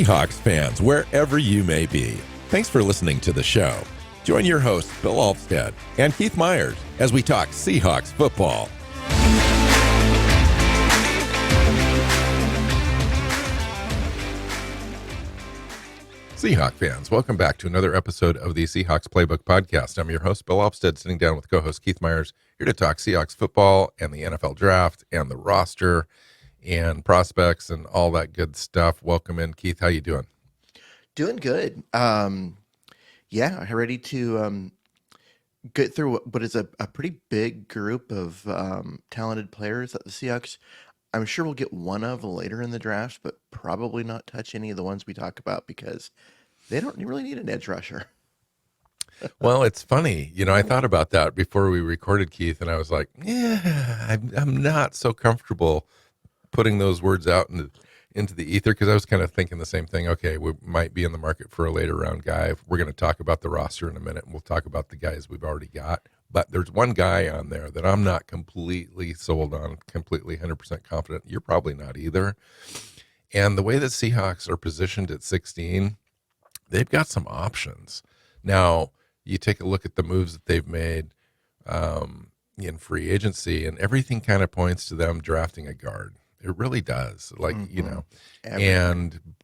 Seahawks fans, wherever you may be. Thanks for listening to the show. Join your hosts, Bill Alvstad and Keith Myers, as we talk Seahawks football. Seahawks fans, welcome back to another episode of the Seahawks Playbook podcast. I'm your host, Bill Alvstad, sitting down with co-host Keith Myers, here to talk Seahawks football and the NFL draft and the roster and prospects and all that good stuff. Welcome in, Keith. How you doing? Doing good. Ready to get through what is a pretty big group of talented players that the Seahawks, I'm sure we'll get one of later in the draft, but probably not touch any of the ones we talk about because they don't really need an edge rusher. Well, it's funny. I thought about that before we recorded, Keith, and I was like, I'm not so comfortable putting those words out into the ether, because I was kind of thinking the same thing. Okay, we might be in the market for a later round guy. We're going to talk about the roster in a minute, and we'll talk about the guys we've already got. But there's one guy on there that I'm not completely sold on, completely 100% confident. You're probably not either. And the way that Seahawks are positioned at 16, they've got some options. Now, you take a look at the moves that they've made in free agency, and everything kind of points to them drafting a guard. It really does.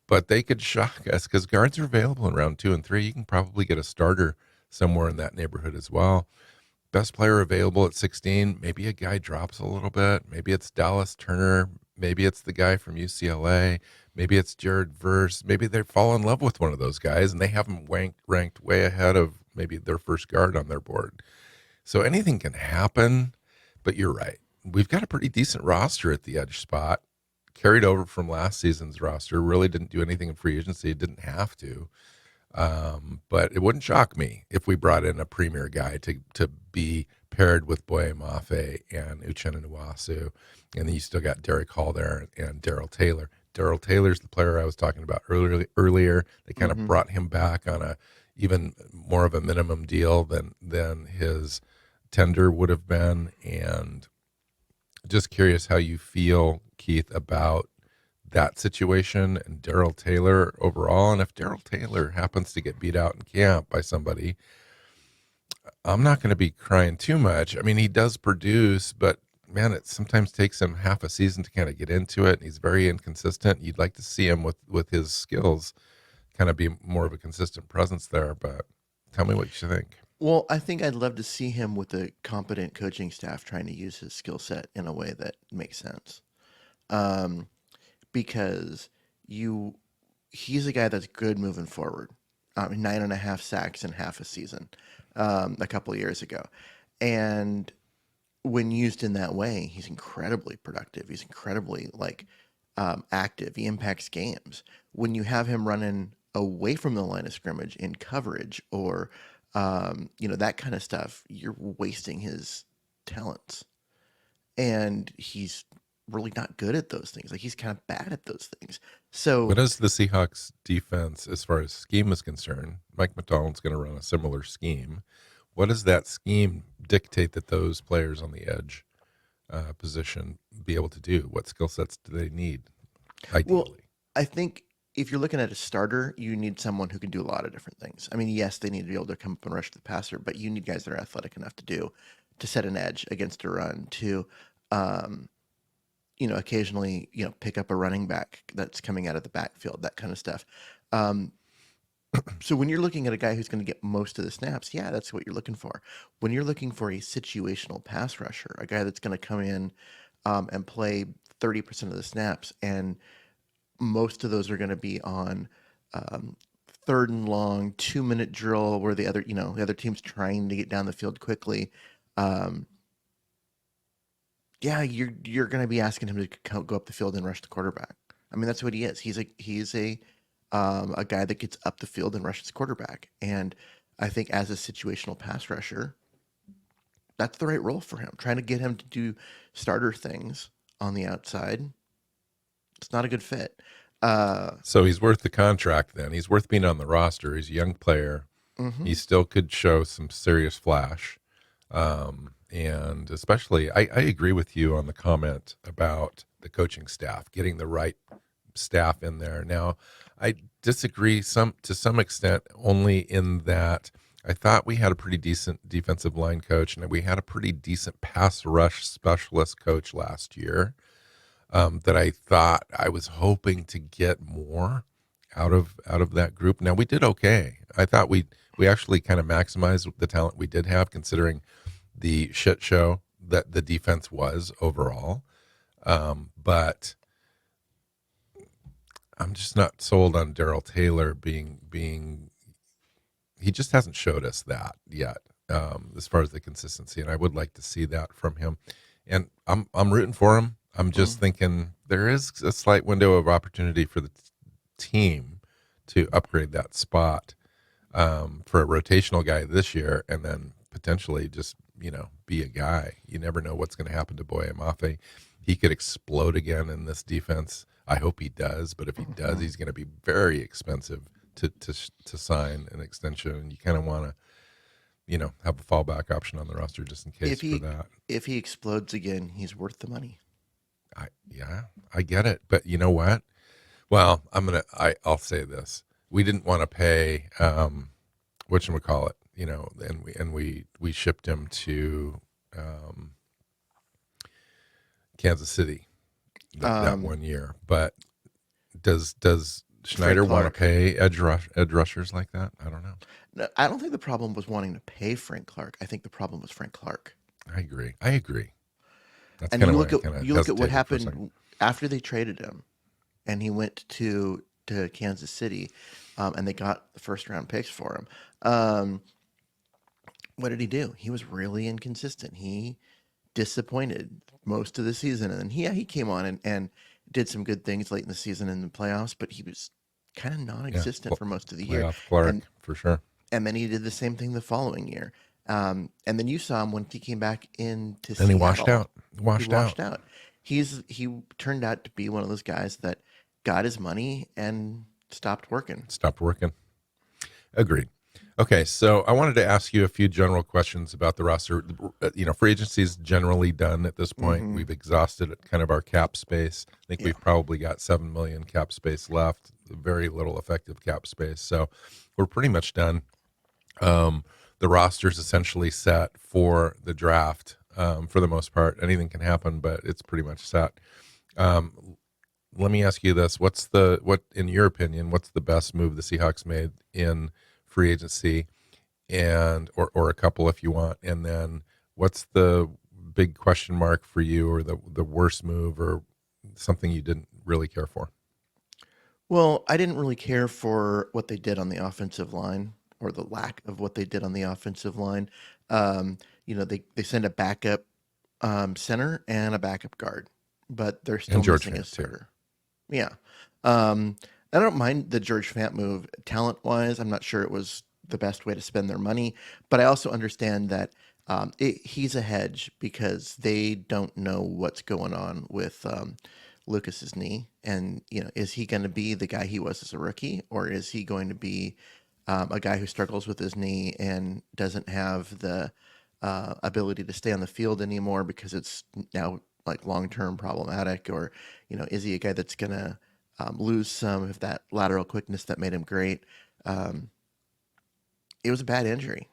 But they could shock us because guards are available in round 2 and 3. You can probably get a starter somewhere in that neighborhood as well. Best player available at 16. Maybe a guy drops a little bit. Maybe it's Dallas Turner. Maybe it's the guy from UCLA. Maybe it's Jared Verse. Maybe they fall in love with one of those guys and they have them ranked way ahead of maybe their first guard on their board. So anything can happen, but you're right. We've got a pretty decent roster at the edge spot, carried over from last season's roster. Really didn't do anything in free agency. Didn't have to. But it wouldn't shock me if we brought in a premier guy to be paired with Boye Mafe and Uchenna Nwasu. And then you still got Derek Hall there and Darrell Taylor. Darrell Taylor's the player I was talking about earlier. They kind of brought him back on a even more of a minimum deal than his tender would have been. And just curious how you feel, Keith, about that situation and Darrell Taylor overall. And if Darrell Taylor happens to get beat out in camp by somebody, I'm not going to be crying too much. I mean, he does produce, but man, it sometimes takes him half a season to kind of get into it. And he's very inconsistent. You'd like to see him with his skills kind of be more of a consistent presence there. But tell me what you think. Well, I think I'd love to see him with a competent coaching staff trying to use his skill set in a way that makes sense. Because he's a guy that's good moving forward. 9.5 sacks in half a season a couple of years ago. And when used in that way, he's incredibly productive. He's incredibly active. He impacts games. When you have him running away from the line of scrimmage in coverage or that kind of stuff, you're wasting his talents. And he's really not good at those things. He's kind of bad at those things. So what is the Seahawks defense as far as scheme is concerned? Mike McDonald's going to run a similar scheme. What does that scheme dictate that those players on the edge position be able to do? What skill sets do they need, ideally? Well, I think if you're looking at a starter, you need someone who can do a lot of different things. I mean, yes, they need to be able to come up and rush the passer, but you need guys that are athletic enough to set an edge against a run, to occasionally, pick up a running back that's coming out of the backfield, that kind of stuff. So when you're looking at a guy who's going to get most of the snaps, yeah, that's what you're looking for. When you're looking for a situational pass rusher, a guy that's going to come in and play 30% of the snaps, and most of those are going to be on 3rd and long, 2-minute drill where the other team's trying to get down the field quickly. You're going to be asking him to go up the field and rush the quarterback. I mean, that's what he is. He's a guy that gets up the field and rushes quarterback. And I think as a situational pass rusher, that's the right role for him. Trying to get him to do starter things on the outside, it's not a good fit. So he's worth the contract then. He's worth being on the roster. He's a young player. Mm-hmm. He still could show some serious flash. And especially, I agree with you on the comment about the coaching staff, getting the right staff in there. Now, I disagree to some extent, only in that I thought we had a pretty decent defensive line coach, and we had a pretty decent pass rush specialist coach last year. That I thought I was hoping to get more out of that group. Now we did okay. I thought we actually kind of maximized the talent we did have, considering the shit show that the defense was overall. But I'm just not sold on Daryl Taylor being. He just hasn't showed us that yet, as far as the consistency, and I would like to see that from him. And I'm rooting for him. I'm just Mm. thinking there is a slight window of opportunity for the team to upgrade that spot, for a rotational guy this year, and then potentially just be a guy. You never know what's going to happen to Boye Mafe. He could explode again in this defense. I hope he does, but if he does, Mhm. he's going to be very expensive to sign an extension, and you kind of want to have a fallback option on the roster just in case If for he that. if he explodes again, he's worth the money. Yeah, I get it, but you know what? Well, I'll say this: we didn't want to pay whatchamacallit, and we shipped him to um, Kansas City that Um, 1 year. But does Frank Schneider want to Clark. pay edge rushers like that? I don't know. No, I don't think the problem was wanting to pay Frank Clark. I think the problem was Frank Clark. I agree. That's And kind of why I kind of you look at what hesitated for a second. happened after they traded him, and he went to Kansas City, and they got the first round picks for him. What did he do? He was really inconsistent. He disappointed most of the season, and then he came on and did some good things late in the season in the playoffs, but he was kind of Yeah, non-existent for most of the year. playoff And Clark for sure. and then he did the same thing the following year. And then you saw him when he came back into And he washed Seattle. out. He Washed out. washed out. He turned out to be one of those guys that got his money and stopped working. Stopped working. Agreed. Okay, so I wanted to ask you a few general questions about the roster. Free agency is generally done at this point. Hmm. We've exhausted kind of our cap space. I think Yeah. we've probably got 7 million cap space left. Very little effective cap space, so we're pretty much done. Um, the roster's essentially set for the draft. For the most part, anything can happen, but it's pretty much set. Um, Let me ask you this: what in your opinion? What's the best move the Seahawks made in free agency, and or a couple if you want, and then what's the big question mark for you, or the worst move, or something you didn't really care for? Well, I didn't really care for what they did on the offensive line or the lack of what they did on the offensive line. They send a backup center and a backup guard, but they're And still George missing a Fant too. starter. Yeah. Um, I don't mind the George Fant move talent wise. I'm not sure it was the best way to spend their money, but I also understand that he's a hedge because they don't know what's going on with Lucas's knee. And, is he going to be the guy he was as a rookie, or is he going to be a guy who struggles with his knee and doesn't have the ability to stay on the field anymore because it's now like long term problematic, or is he a guy that's gonna lose some of that lateral quickness that made him great? Um, it was a bad injury.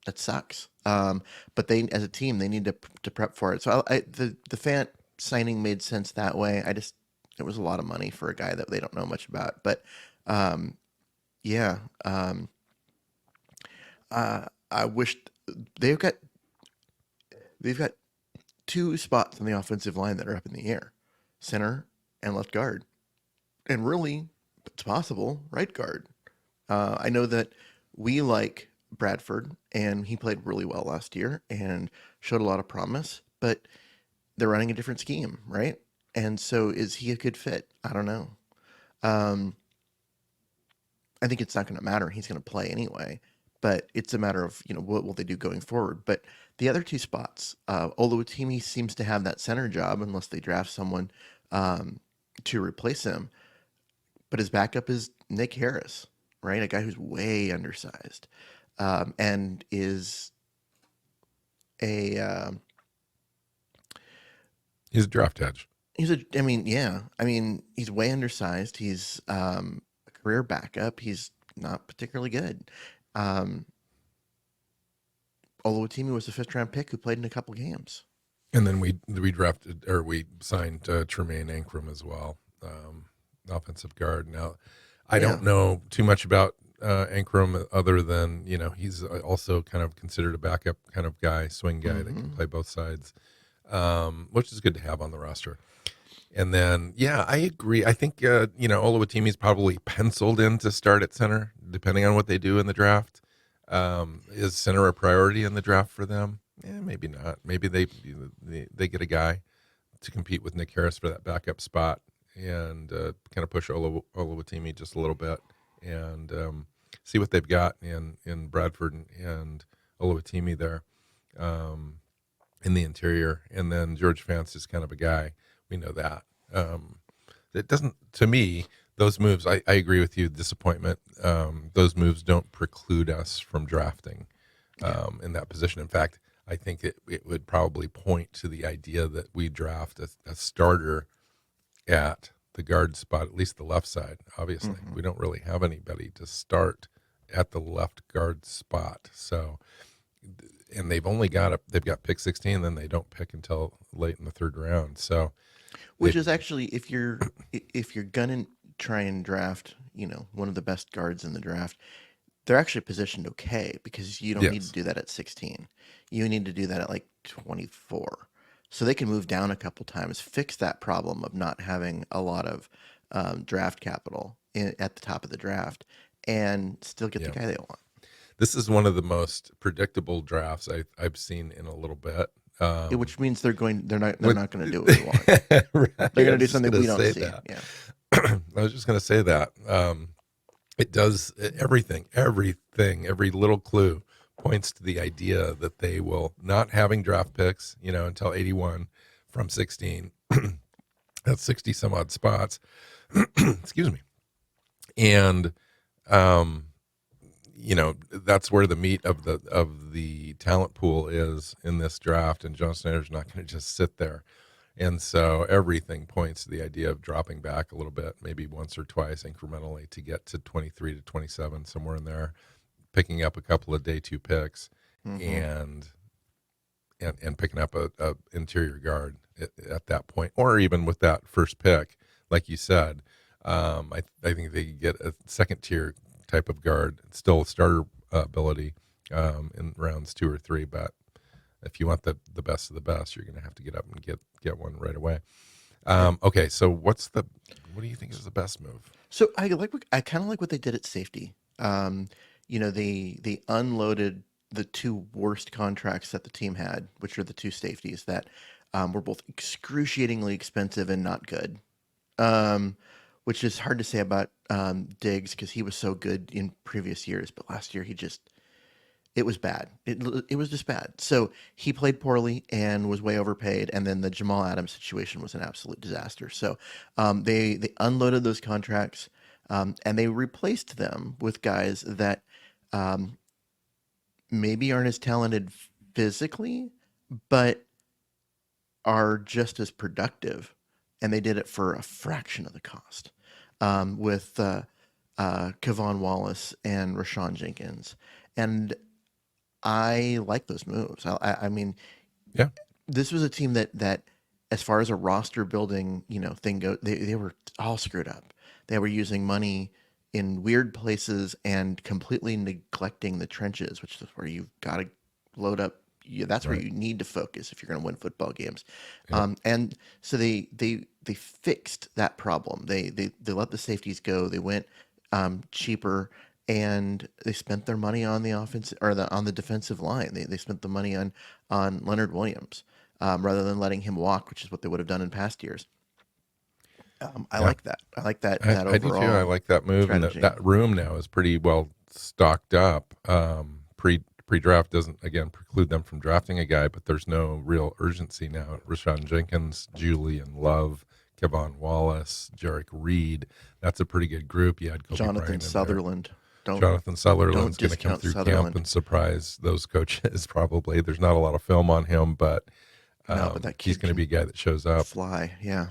That sucks. But they, as a team, they need to prep for it. So the Fant signing made sense that way. It was a lot of money for a guy that they don't know much about. But um, yeah, I wish they've got they've got two spots on the offensive line that are up in the air, center and left guard, and really, it's possible right guard. I know that we like Bradford, and he played really well last year and showed a lot of promise, but they're running a different scheme, right? And so, is he a good fit? I don't know. Um, I think it's not going to matter. He's going to play anyway, but it's a matter of what will they do going forward. But the other two spots, Oluwatimi seems to have that center job unless they draft someone um, to replace him. But his backup is Nick Harris, right? A guy who's way undersized, and is a He's a draft edge. he's a. I mean, yeah. I mean, he's way undersized. He's a career backup. He's not particularly good. Um, Oluwatimi was a fifth round pick who played in a couple games. And then we signed Tremaine Ankrum as well, offensive guard. Now, I Yeah. don't know too much about Ankrum other than he's also kind of considered a backup kind of guy, swing guy that can Hmm. play both sides, which is good to have on the roster. And then, yeah, I agree. I think Oluwatimi's probably penciled in to start at center, depending on what they do in the draft. Is center a priority in the draft for them? Maybe not. Maybe they get a guy to compete with Nick Harris for that backup spot and kind of push Oluwatimi just a little bit and see what they've got in Bradford and Oluwatimi there in the interior. And then George Fance is kind of a guy. We know that. It doesn't, to me, those moves, I agree with you, disappointment. Those moves don't preclude us from drafting Yeah. in that position. In fact, I think it would probably point to the idea that we draft a starter at the guard spot, at least the left side. Obviously, Hmm. we don't really have anybody to start at the left guard spot. So, and they've got pick 16, and then they don't pick until late in the third round. So, Which it, is actually, if you're gonna try and draft, one of the best guards in the draft, they're actually positioned okay because you don't need to yes, do that at 16. You need to do that at like 24. So they can move down a couple times, fix that problem of not having a lot of draft capital at the top of the draft, and still get the yeah. guy they want. This is one of the most predictable drafts I've seen in a little bit. Um, Which means they're with not going to do what we want. right, They're I going to do was just something gonna we don't say see. that. Yeah. I was just gonna say that. It does everything, every little clue points to the idea that they will not having draft picks, until 81 from 16. That's 60 some odd spots. Excuse me. And um, that's where the meat of the talent pool is in this draft, and John Snyder's not going to just sit there. And so everything points to the idea of dropping back a little bit, maybe once or twice incrementally to get to 23 to 27, somewhere in there, picking up a couple of day two picks Hmm. and and picking up a interior guard at that point, or even with that first pick, like you said. I think they could get a second tier type of guard, still starter ability in rounds 2 or 3, but if you want the best of the best, you're going to have to get up and get one right away. Yeah. Okay, so what do you think is the best move? So I kind of like what they did at safety. They unloaded the two worst contracts that the team had, which are the two safeties that were both excruciatingly expensive and not good. Um, which is hard to say about Diggs because he was so good in previous years, but last year it was bad. It was just bad. So he played poorly and was way overpaid, and then the Jamal Adams situation was an absolute disaster. So they unloaded those contracts, and they replaced them with guys that um, maybe aren't as talented physically, but are just as productive, and they did it for a fraction of the cost. With Kevon Wallace and Rashawn Jenkins, and I like those moves. I mean, Yeah, this was a team that, as far as a roster building, thing go, they were all screwed up. They were using money in weird places and completely neglecting the trenches, which is where you've got to load up. That's where right. you need to focus if you're going to win football games. Yep. And so they fixed that problem. They let the safeties go. They went cheaper, and they spent their money on the offense or on the defensive line. They spent the money on Leonard Williams rather than letting him walk, which is what they would have done in past years. I Yeah, like that. I like that I do too. I overall like that move, and strategy. that room now is pretty well stocked up. Pre-draft doesn't again preclude them from drafting a guy, but there's no real urgency now. Rashawn Jenkins, Julian Love, Kevon Wallace, Jarek Reed. That's a pretty good group. You had Kobe Jonathan Bryant in there. Sutherland. Don't Jonathan Sutherland's going to come discount through camp Sutherland. and surprise those coaches. Probably there's not a lot of film on him, but No, but that he's kid going to be can a guy that shows up. fly. Yeah.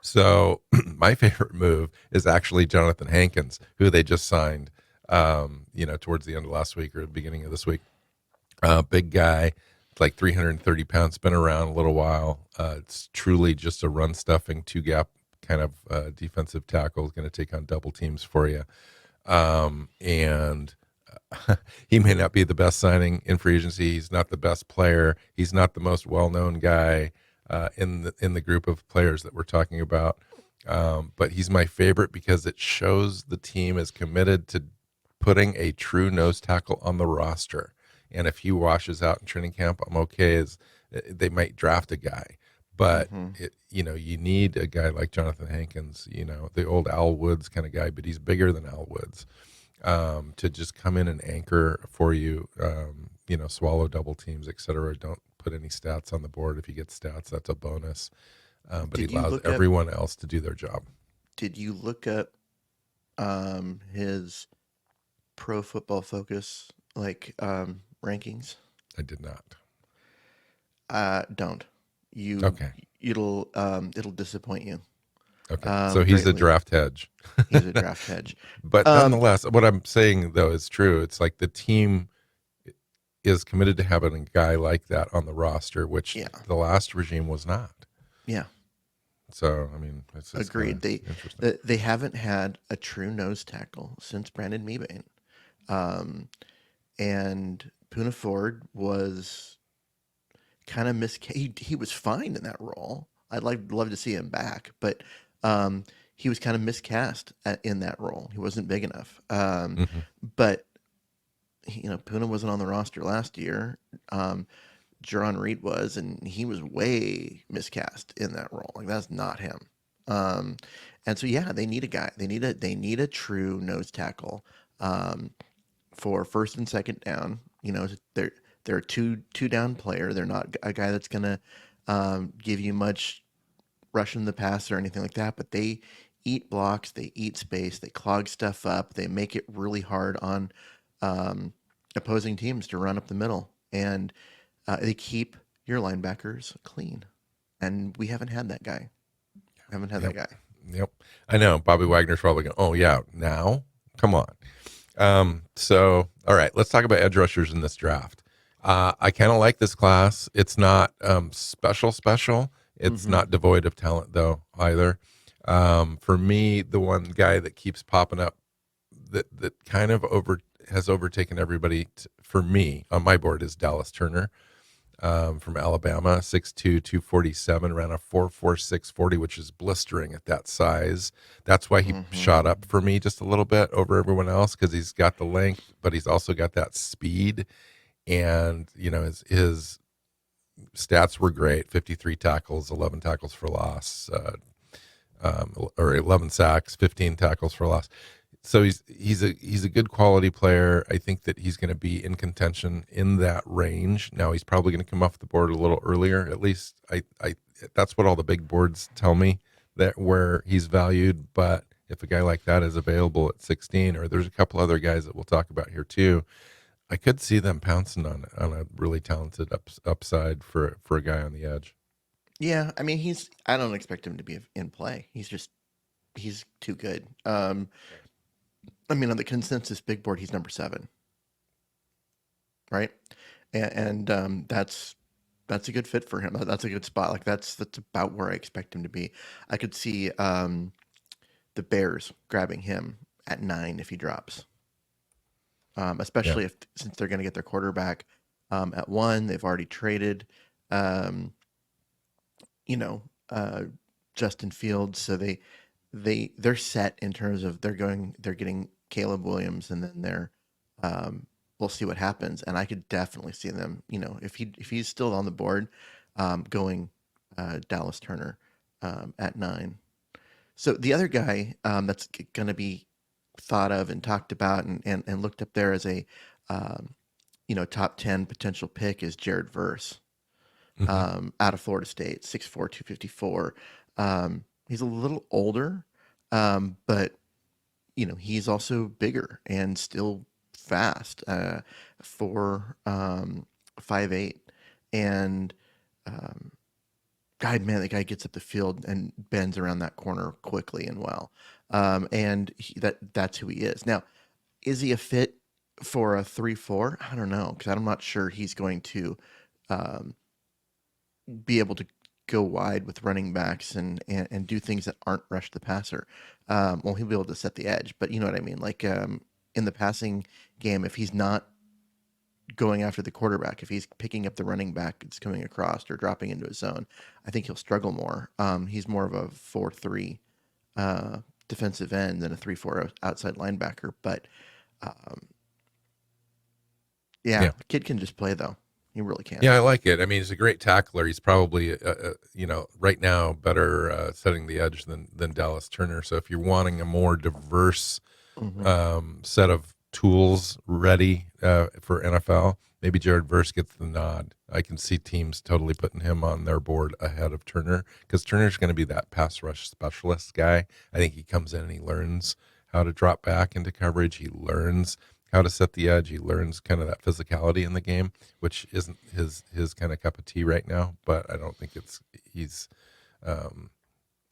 So my favorite move is actually Jonathan Hankins, who they just signed, towards the end of last week or the beginning of this week. Big guy, like 330 pounds, been around a little while. It's truly just a run stuffing, two gap kind of defensive tackle. Going to take on double teams for you. And he may not be the best signing in free agency. He's not the best player. He's not the most well known guy in the group of players that we're talking about. But he's my favorite because it shows the team is committed to putting a true nose tackle on the roster. And if he washes out in training camp, I'm okay. As they might draft a guy, but Mm-hmm. you need a guy like Jonathan Hankins, the old Al Woods kind of guy, but he's bigger than Al Woods, to just come in and anchor for you. Swallow double teams, etc. Don't put any stats on the board. If he gets stats, that's a bonus. But he Did you allows look up? everyone else to do their job. Did you look up his Pro Football Focus rankings? I did not. Don't. You Okay. it'll disappoint you Okay. So he's a greatly. draft hedge. He's a draft hedge. But Um, nonetheless, what I'm saying though is true. It's like the team is committed to having a guy like that on the roster, which yeah, the last regime was not. yeah, So I mean, it's kind agreed. of interesting. They haven't had a true nose tackle since Brandon Mebane. Um, and Puna Ford was kind of he was fine in that role. I'd love to see him back, but he was kind of miscast in that role. He wasn't big enough. Hmm. But Puna wasn't on the roster last year. Jerron Reed was, and he was way miscast in that role. Like that's not him. Um, and so yeah, they need a guy. They need a true nose tackle for first and second down. They're a two down player. They're not a guy that's gonna give you much rushing the passer or anything like that. But they eat blocks. They eat space. They clog stuff up. They make it really hard on um, opposing teams to run up the middle, and they keep your linebackers clean. And we haven't had that guy. Haven't had that Yep. guy. Yep. I know. Bobby Wagner's probably going, oh, yeah, now? Come on. All right, let's talk about edge rushers in this draft. I kind of like this class. It's not special. It's Mm-hmm. not devoid of talent, though, either. For me, the one guy that keeps popping up that kind of has overtaken everybody for me on my board is Dallas Turner, from Alabama, 6'2", 247, ran a 4.4640, which is blistering at that size. That's why he shot Mm-hmm. up for me just a little bit over everyone else, because he's got the length, but he's also got that speed. And, his stats were great: 53 tackles, 11 tackles for loss, or 11 sacks, 15 tackles for loss. So he's a good quality player. I think that he's going to be in contention in that range. Now he's probably going to come off the board a little earlier. At least I that's what all the big boards tell me, that where he's valued. But if a guy like that is available at 16, or there's a couple other guys that we'll talk about here too, I could see them pouncing on a really talented upside for a guy on the edge. Yeah, I mean I don't expect him to be in play. He's too good. I mean on the consensus big board he's number 7, right? And that's a good fit for him. That's a good spot. Like that's about where I expect him to be. I could see the Bears grabbing him at 9 if he drops. Yeah, Especially if since they're going to get their quarterback at 1, they've already traded um, you know, uh, Justin Fields, so they're set in terms of they're getting Caleb Williams, and then we'll see what happens. And I could definitely see them, if he's still on the board, going Dallas Turner at 9. So the other guy that's going to be thought of and talked about and looked up there as a um, top 10 potential pick is Jared Verse, hmm out of Florida State, 6'4", 254. He's a little older, but he's also bigger and still fast. 4 5'8", and God, man, the guy gets up the field and bends around that corner quickly and well. And that's who he is. Now, is he a fit for a 3-4? I don't know, because I'm not sure he's going to um, be able to go wide with running backs and do things that aren't rush the passer. Well, he'll be able to set the edge, but you know what I mean. Like in the passing game, if he's not going after the quarterback, if he's picking up the running back that's coming across or dropping into his zone, I think he'll struggle more. He's more of a 4-3 defensive end than a 3-4 outside linebacker. But um, yeah, Yeah. the kid can just play though. He really can. Yeah, I like it. I mean, he's a great tackler. He's probably, right now better setting the edge than Dallas Turner. So if you're wanting a more diverse Hmm. set of tools ready for NFL, maybe Jared Verse gets the nod. I can see teams totally putting him on their board ahead of Turner because Turner's going to be that pass rush specialist guy. I think he comes in and he learns how to drop back into coverage. He learns how to set the edge. He learns kind of that physicality in the game, which isn't his kind of cup of tea right now. But I don't think he's um,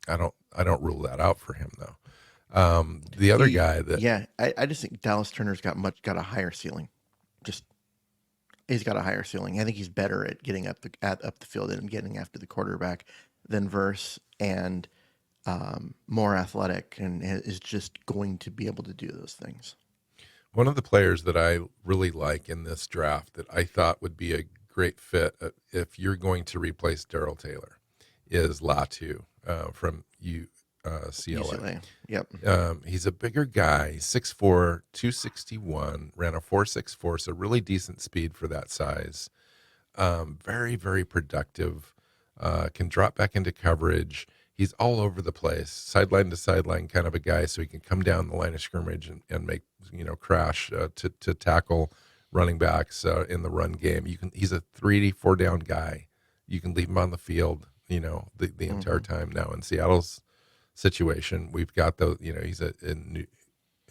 I don't rule that out for him though. The other guy that Yeah, I just think Dallas Turner's got a higher ceiling. Just he's got a higher ceiling. I think he's better at getting up the field and getting after the quarterback than Verse, and more athletic, and is just going to be able to do those things. one of the players that I really like in this draft that I thought would be a great fit if you're going to replace Daryl Taylor is Latu from UCLA. UCLA. Yep. He's a bigger guy, 6'4", 261, ran a 4.64, so really decent speed for that size. Very, very productive. Can drop back into coverage. He's all over the place, sideline to sideline kind of a guy, so he can come down the line of scrimmage and make crash to tackle running backs in the run game. He's a 3-4 down guy. You can leave him on the field, the entire time now in Seattle's situation. We've got he's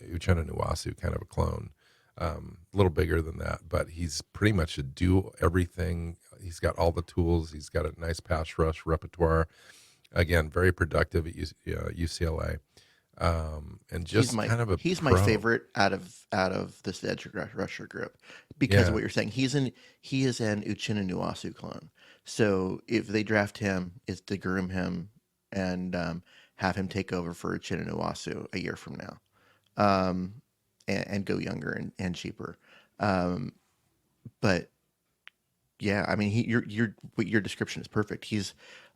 Uchenna Nwasu kind of a clone, a little bigger than that, but he's pretty much a do everything. He's got all the tools. He's got a nice pass rush repertoire. Again, very productive at UCLA, and just kind of a he's my pro. favorite out of this edge rusher group because of Yeah, what you're saying. He is an Uchenna Nwasu clone. So if they draft him, is to groom him and have him take over for Uchenna Nwasu a year from now, um, and go younger and cheaper. Um, but yeah, I mean, your description is perfect. He's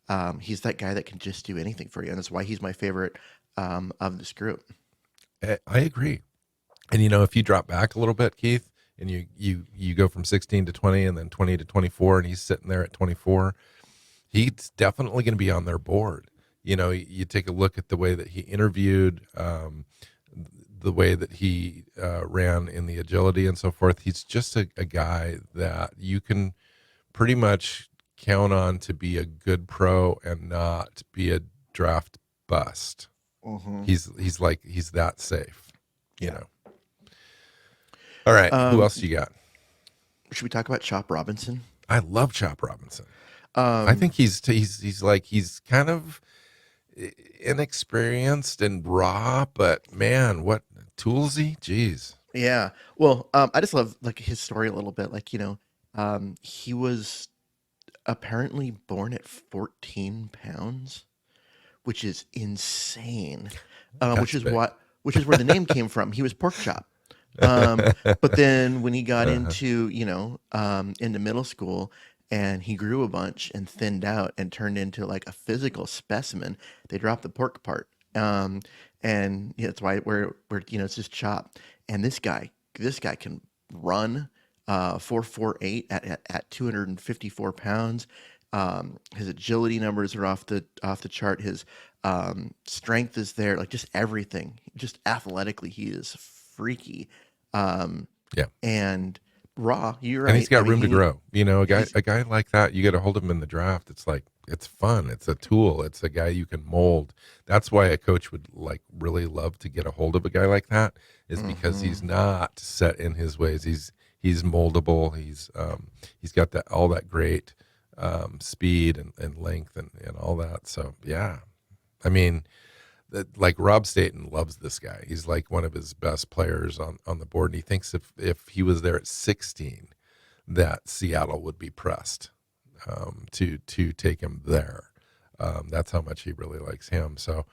that guy that can just do anything for you, and that's why he's my favorite of this group. I agree. And if you drop back a little bit, Keith, and you go from 16 to 20 and then 20 to 24, and he's sitting there at 24, he's definitely going to be on their board. You take a look at the way that he interviewed, the way that he ran in the agility and so forth. He's just a guy that you can pretty much count on to be a good pro and not be a draft bust. Hmm. He's that safe, you Yeah. know. All right, who Um, else you got? should we talk about Chop Robinson? I love Chop Robinson. I Um, think he's kind of inexperienced and raw, but man, what toolsy? Jeez. yeah. Well, I just love like his story a little bit. Like he was apparently born at 14 pounds, which is insane. That's big. Which is where the name came from. He was pork chop. Um, but then when he got Uh-huh. into middle school and he grew a bunch and thinned out and turned into like a physical specimen, they dropped the pork part. Um, and yeah, that's why where it's just chop. And this guy can run 4.48 at 254 pounds. His agility numbers are off the chart. His strength is there, like just everything. Just athletically, he is freaky. Um, Yeah. and raw. You're And he's right. I got mean, room to grow. A guy he's a guy like that, you get a hold of him in the draft. It's like it's fun. It's a tool. It's a guy you can mold. That's why a coach would like really love to get a hold of a guy like that is because hmm he's not set in his ways. He's moldable. He's got that all that great speed and length and all that. So yeah, I mean, like Rob Staten loves this guy. He's like one of his best players on the board, and he thinks if he was there at 16, that Seattle would be pressed to take him there. That's how much he really likes him. So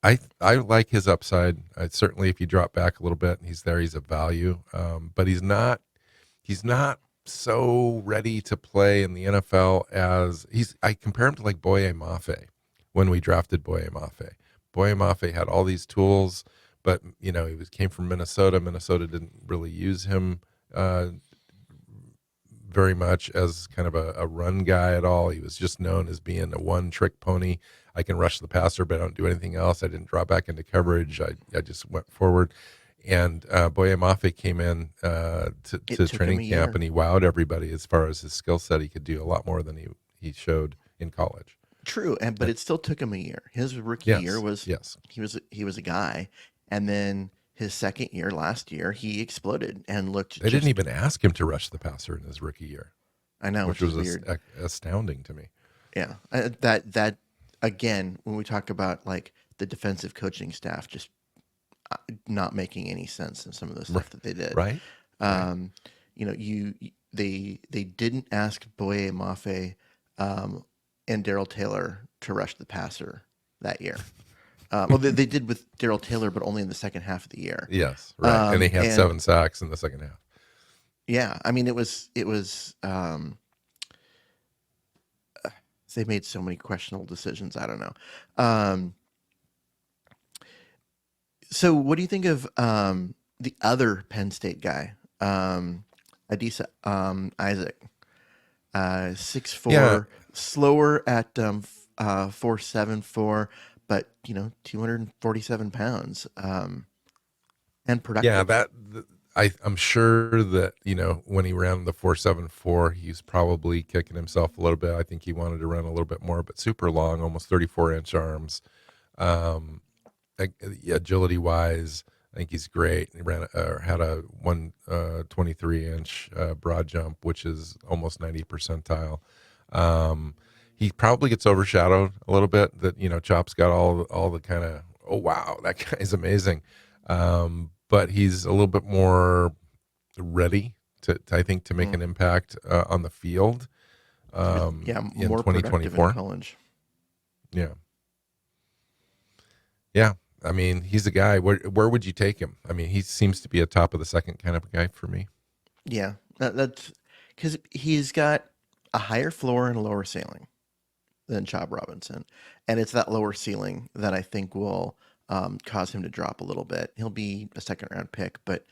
I like his upside. Certainly, if you drop back a little bit, and he's there, he's a value. But he's not so ready to play in the NFL as I compare him to like Boye Mafe when we drafted Boye Mafe. Boye Mafe had all these tools, but he came from Minnesota. Minnesota didn't really use him very much as kind of a run guy at all. He was just known as being a one-trick pony. I can rush the passer, but I don't do anything else. I didn't draw back into coverage. I just went forward. And Boye Mafe came in to training camp, and he wowed everybody as far as his skill set. He could do a lot more than he showed in college. True, but it still took him a year. His rookie Yes, year was yes. he was a guy, and then his second year last year he exploded and looked. They didn't even ask him to rush the passer in his rookie year. I know, which was weird. Astounding to me. Yeah, that again, when we talk about like the defensive coaching staff, just not making any sense in some of the stuff that they did. Right. They didn't ask Boye Mafe and Darrell Taylor to rush the passer that year. Well, they did with Darrell Taylor, but only in the second half of the year. Yes, right. And he had 7 sacks in the second half. Yeah, I mean, it was. They made so many questionable decisions. I don't know. So, what do you think of the other Penn State guy, Adisa Isaac? 6'4", Yeah. slower at 4.74, but 247 pounds, and productive. Yeah, I'm sure that when he ran the 4.74, he's probably kicking himself a little bit. I think he wanted to run a little bit more, but super long, almost 34-inch arms. Agility wise, I think he's great. He had a 123-inch broad jump, which is almost 90 percentile. He probably gets overshadowed a little bit. That Chop's got all the kind of, oh wow, that guy's amazing. But he's a little bit more ready to make an impact on the field. More in productive 2024. in college. Yeah. I mean, he's a guy. Where would you take him? I mean, he seems to be a top of the second kind of guy for me. Yeah, that's because he's got a higher floor and a lower ceiling than Chop Robinson, and it's that lower ceiling that I think will cause him to drop a little bit. He'll be a second round pick, but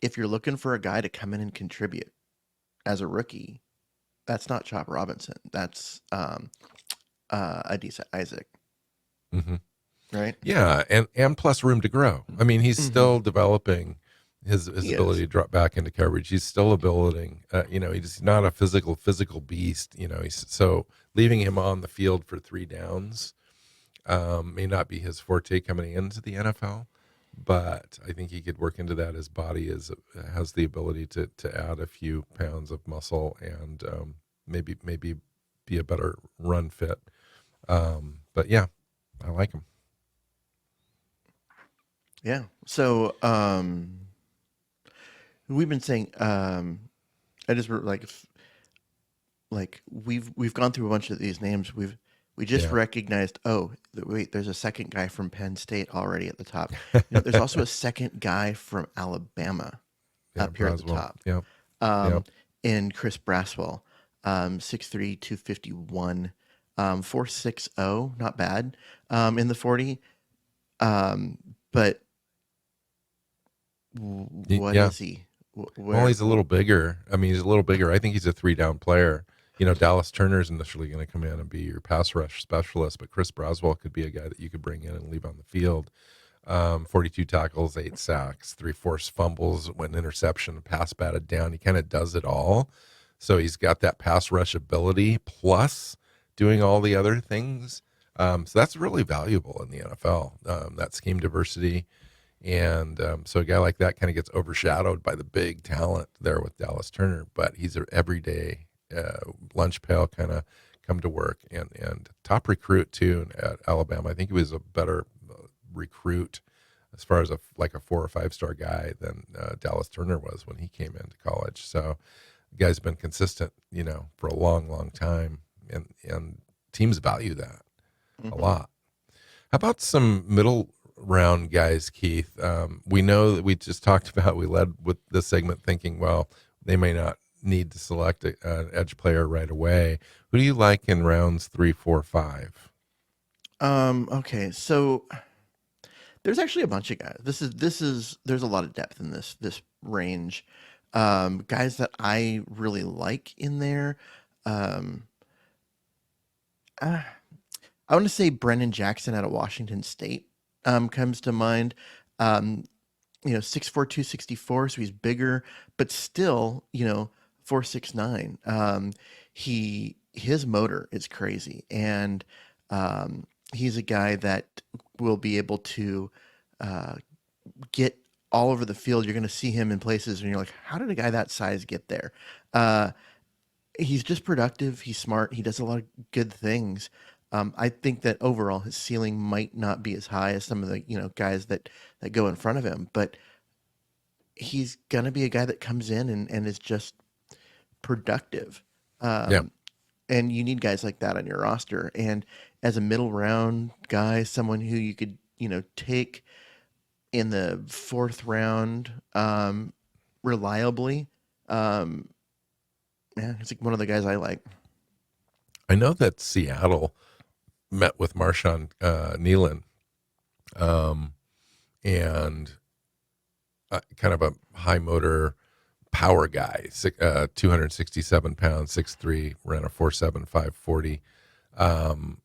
if you're looking for a guy to come in and contribute as a rookie, that's not Chop Robinson. That's Adisa Isaac. Mm-hmm. Right? Yeah, and plus room to grow. I mean, he's still developing his ability to drop back into coverage. He's still building. He's not a physical beast. So leaving him on the field for 3 downs may not be his forte coming into the NFL, but I think he could work into that. His body has the ability to add a few pounds of muscle and maybe be a better run fit. But yeah, I like him. Yeah. So we've been saying I just like we've gone through a bunch of these names. We just recognized, wait, there's a second guy from Penn State already at the top. There's also a second guy from Alabama up here at the top. Yep. And Chris Braswell, 6'3", 251, 4.60, not bad in the 40. But what is he? Well, he's a little bigger. I mean, he's a little bigger. I think he's a 3-down player. Dallas Turner's initially going to come in and be your pass rush specialist, but Chris Braswell could be a guy that you could bring in and leave on the field. 42 tackles, 8 sacks, 3 forced fumbles, one interception, pass batted down. He kind of does it all. So he's got that pass rush ability plus doing all the other things. So that's really valuable in the NFL, that scheme diversity. And so a guy like that kind of gets overshadowed by the big talent there with Dallas Turner, but he's an everyday lunch pail kind of come to work, and top recruit too at Alabama. I think he was a better recruit as far as like a 4 or 5 star guy than Dallas Turner was when he came into college. So the guy's been consistent, for a long, long time, and teams value that a Mm-hmm. lot. How about some middle round guys, Keith? We know that we just talked about, we led with this segment thinking, well, they may not need to select an edge player right away. Who do you like in rounds 3, 4, 5? Okay, so there's actually a bunch of guys. There's a lot of depth in this range. Guys that I really like in there. Um, ah, I want to say Brennan Jackson out of Washington State comes to mind. Um, 6'4", 264, so he's bigger, but still, 4'6'9". His motor is crazy, and he's a guy that will be able to uh, get all over the field. You're going to see him in places, and you're like, how did a guy that size get there? Uh, he's just productive. He's smart. He does a lot of good things. I think that overall his ceiling might not be as high as some of the guys that go in front of him, but he's gonna be a guy that comes in and is just productive. Yeah, Um, and you need guys like that on your roster. And as a middle round guy, someone who you could take in the fourth round reliably. Um, yeah, it's like one of the guys I like. I know that Seattle met with Marshawn Nealon, um, and kind of a high motor power guy, 267 pounds, 6'3", ran a 4.7, 540. Um,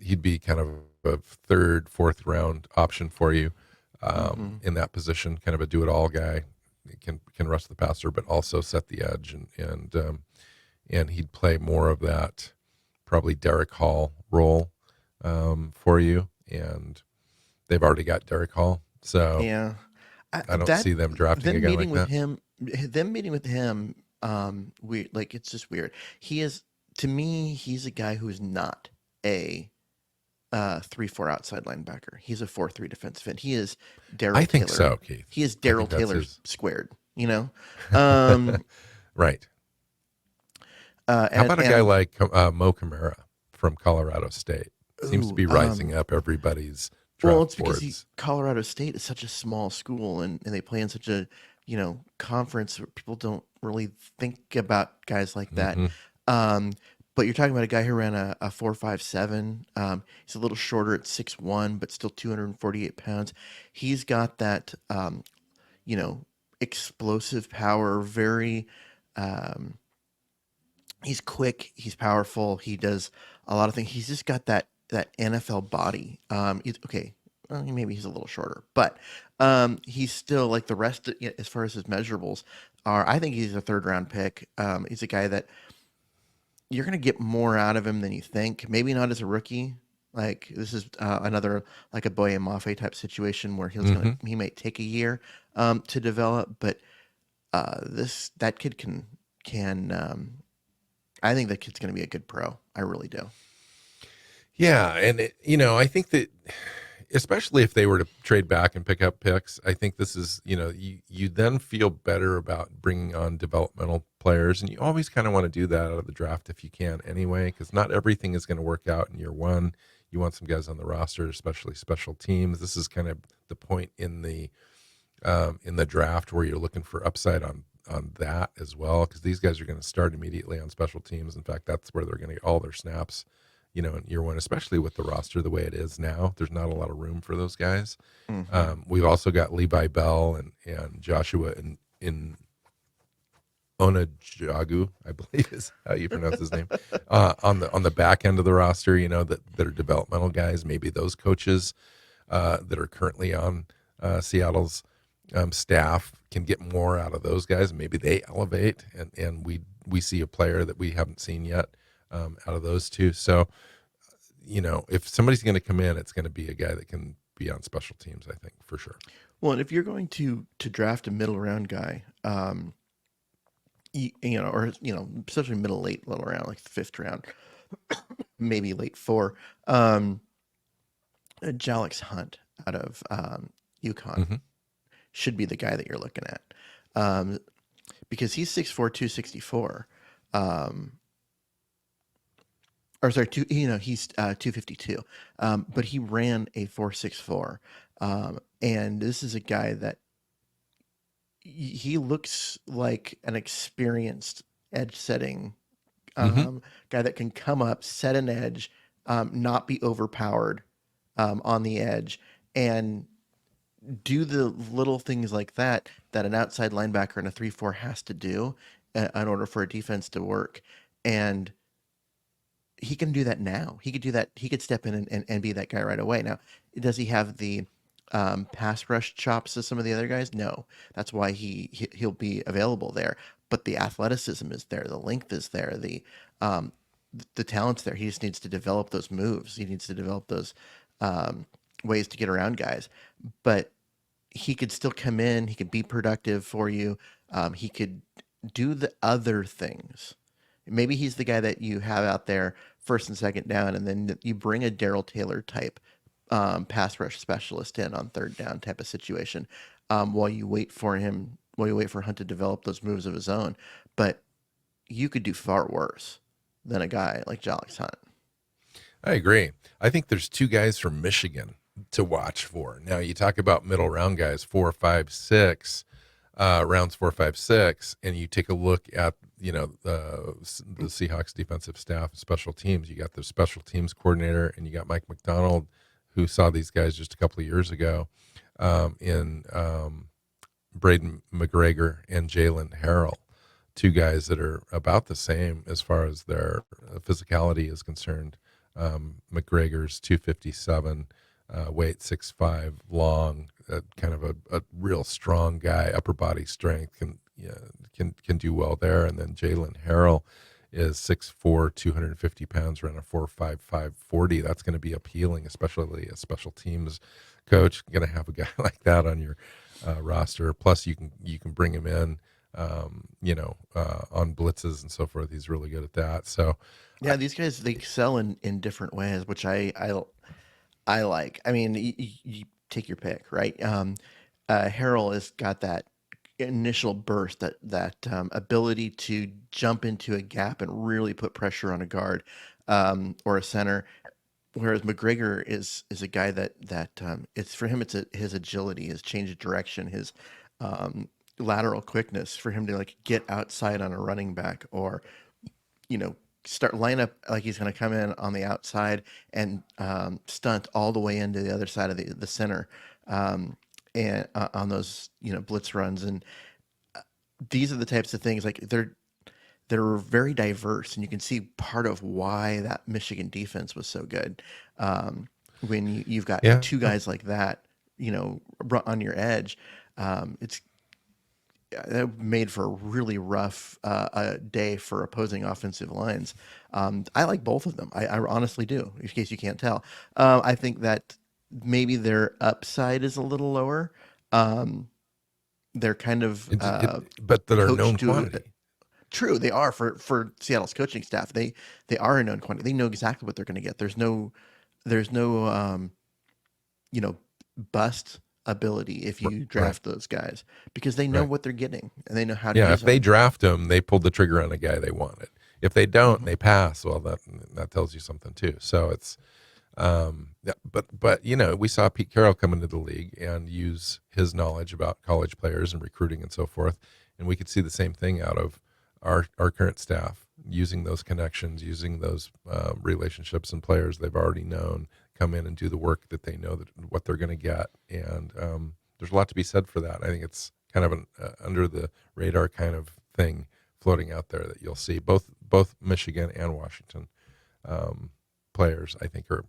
he'd be kind of a third, fourth round option for you Hmm. in that position, kind of a do it all guy. He can rush the passer, but also set the edge, and he'd play more of that probably Derek Hall role for you. And they've already got Derek Hall, so Yeah, I don't that see them drafting a them guy meeting like with that. him, we like it's just weird. He is to me, he's a guy who is not a 3-4 outside linebacker. He's a 4-3 defensive end. He is I Daryl think Taylor. so, Keith. He is I think Daryl that's Taylor his. squared. You know, um, Right. How and about a guy like Mo Camara from Colorado State? Seems to ooh, be rising up everybody's well, draft it's because boards. Colorado State is such a small school, and they play in such a conference where people don't really think about guys like that. Hmm. Um, but you're talking about a guy who ran a 4.57. He's a little shorter at 6'1", but still 248 pounds. He's got that you know explosive power. Very um, he's quick. He's powerful. He does a lot of things. He's just got that NFL body. Okay, well, maybe he's a little shorter, but he's still like the rest as far as his measurables are. I think he's a third round pick. He's a guy that you're going to get more out of him than you think. Maybe not as a rookie. Like this is another like a Boye Mafe type situation where Hmm. he might take a year to develop, but this that kid can I think that kid's going to be a good pro. I really do. Yeah, and I think that especially if they were to trade back and pick up picks, I think this is you then feel better about bringing on developmental players, and you always kind of want to do that out of the draft if you can anyway, because not everything is going to work out in year one. You want some guys on the roster, especially special teams. This is kind of the point in the draft where you're looking for upside on that as well, because these guys are going to start immediately on special teams. In fact, that's where they're going to get all their snaps, in year one, especially with the roster the way it is now. There's not a lot of room for those guys. Hmm. We've also got Levi Bell and Joshua in Onajagu, I believe is how you pronounce his name, on the back end of the roster. That are developmental guys. Maybe those coaches that are currently on Seattle's staff can get more out of those guys. Maybe they elevate, and we see a player that we haven't seen yet out of those two. So, if somebody's going to come in, it's going to be a guy that can be on special teams, I think, for sure. Well, and if you're going to draft a middle round guy, or especially middle late little round, like the fifth round, maybe late four. Um, Jalix Hunt out of UConn Hmm. should be the guy that you're looking at, um, because he's 6'4", 264. Um, or sorry, he's 252. But he ran a 4.64. And this is a guy that he looks like an experienced edge setting Hmm. guy that can come up, set an edge, not be overpowered on the edge, and do the little things like that an outside linebacker in a 3-4 has to do in order for a defense to work. And he can do that now. He could do that. He could step in and be that guy right away. Now, does he have the pass rush chops as some of the other guys? No. That's why he'll be available there. But the athleticism is there. The length is there. Um, the talent's there. He just needs to develop those moves. He needs to develop those ways to get around guys. But he could still come in. He could be productive for you. He could do the other things. Maybe he's the guy that you have out there first and second down, and then you bring a Daryl Taylor type pass rush specialist in on third down type of situation while you wait for him, while you wait for Hunt to develop those moves of his own. But you could do far worse than a guy like Jalix Hunt. I agree. I think there's two guys from Michigan to watch for. Now you talk about middle round guys, 4, 5, 6, rounds 4, 5, 6, and you take a look at the Seahawks defensive staff, special teams. You got the special teams coordinator, and you got Mike McDonald, who saw these guys just a couple of years ago in Braden McGregor and Jalen Harrell, two guys that are about the same as far as their physicality is concerned. McGregor's 257, weight 6'5", long, kind of a real strong guy, upper body strength, can do well there. And then Jalen Harrell is 6'4", 250 pounds, around a 4.55 40. That's going to be appealing, especially a special teams coach. Going to have a guy like that on your roster. Plus, you can bring him in, on blitzes and so forth. He's really good at that. So, Yeah, these guys they excel in different ways, which I like. I mean, you take your pick, right? Harrell has got that initial burst, that ability to jump into a gap and really put pressure on a guard or a center. Whereas McGregor is a guy that it's for him. His agility, his change of direction, his lateral quickness for him to like get outside on a running back or start line up like he's going to come in on the outside and stunt all the way into the other side of the center and on those blitz runs. And these are the types of things like they're very diverse, and you can see part of why that Michigan defense was so good. When you've got yeah. two guys like that, on your edge, it's that made for a really rough day for opposing offensive lines. I like both of them. I honestly do, in case you can't tell. I think that maybe their upside is a little lower. Um, they're kind of But that are known coached to. quantity. True, they are for Seattle's coaching staff. They are a known quantity. They know exactly what they're going to get. There's no you know bust ability if you Right. draft those guys because they know Right. what they're getting and they know how to Yeah, use if they them. draft him, they pulled the trigger on a guy they wanted. If they don't, Hmm. they pass. Well, that tells you something too. So it's, yeah, but we saw Pete Carroll come into the league and use his knowledge about college players and recruiting and so forth, and we could see the same thing out of our current staff, using those connections, using those relationships and players they've already known, come in and do the work that they know that what they're going to get. And there's a lot to be said for that. I think it's kind of an under the radar kind of thing floating out there that you'll see both Michigan and Washington players. I think are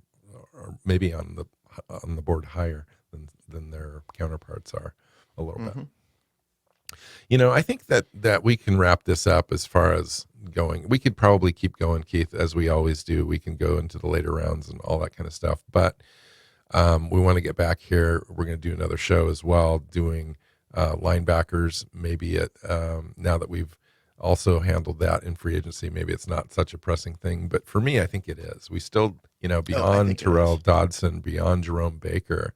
maybe on the board higher than their counterparts are a little bit. Hmm. I think that we can wrap this up as far as going. We could probably keep going, Keith, as we always do. We can go into the later rounds and all that kind of stuff, but we want to get back here. We're going to do another show as well, doing linebackers. Maybe now that we've also handled that in free agency. Maybe it's not such a pressing thing, but for me, I think it is. We still, Oh, I beyond think it Terrell is. Dodson, beyond Jerome Baker,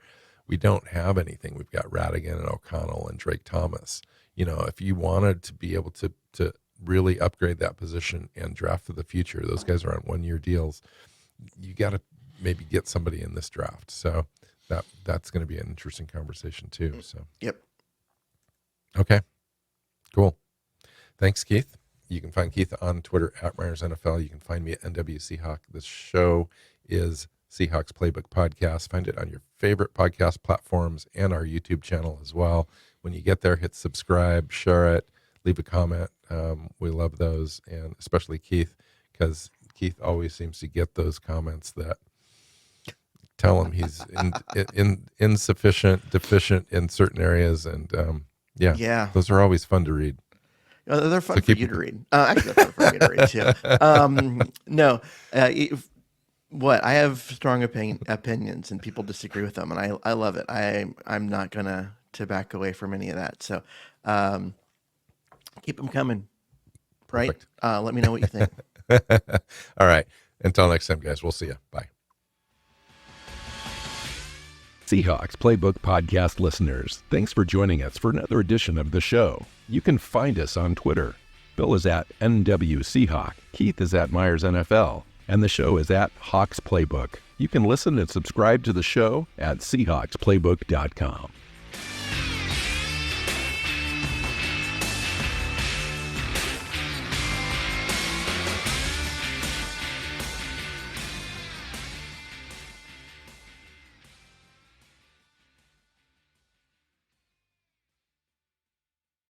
we don't have anything. We've got Radigan and O'Connell and Drake Thomas. If you wanted to be able to really upgrade that position and draft for the future, those guys are on 1-year deals. You got to maybe get somebody in this draft. So that's going to be an interesting conversation too. So Yep. okay, cool. Thanks, Keith. You can find Keith on Twitter at Myers NFL. You can find me at NW Seahawk. This show is Seahawks Playbook Podcast. Find it on your favorite podcast platforms and our YouTube channel as well. When you get there, hit subscribe, share it, leave a comment. We love those, and especially Keith, because Keith always seems to get those comments that tell him he's insufficient, deficient in certain areas, and Yeah. those are always fun to read. They're fun for you to read. Actually, they're fun for me to read too. No, what I have strong opinions, and people disagree with them, and I love it. I'm not gonna to back away from any of that. So keep them coming. Perfect. Right? Let me know what you think. All right. Until next time, guys. We'll see you. Bye. Seahawks Playbook Podcast listeners, thanks for joining us for another edition of the show. You can find us on Twitter. Bill is at NW Seahawk, Keith is at Myers NFL, and the show is at Hawks Playbook. You can listen and subscribe to the show at SeahawksPlaybook.com.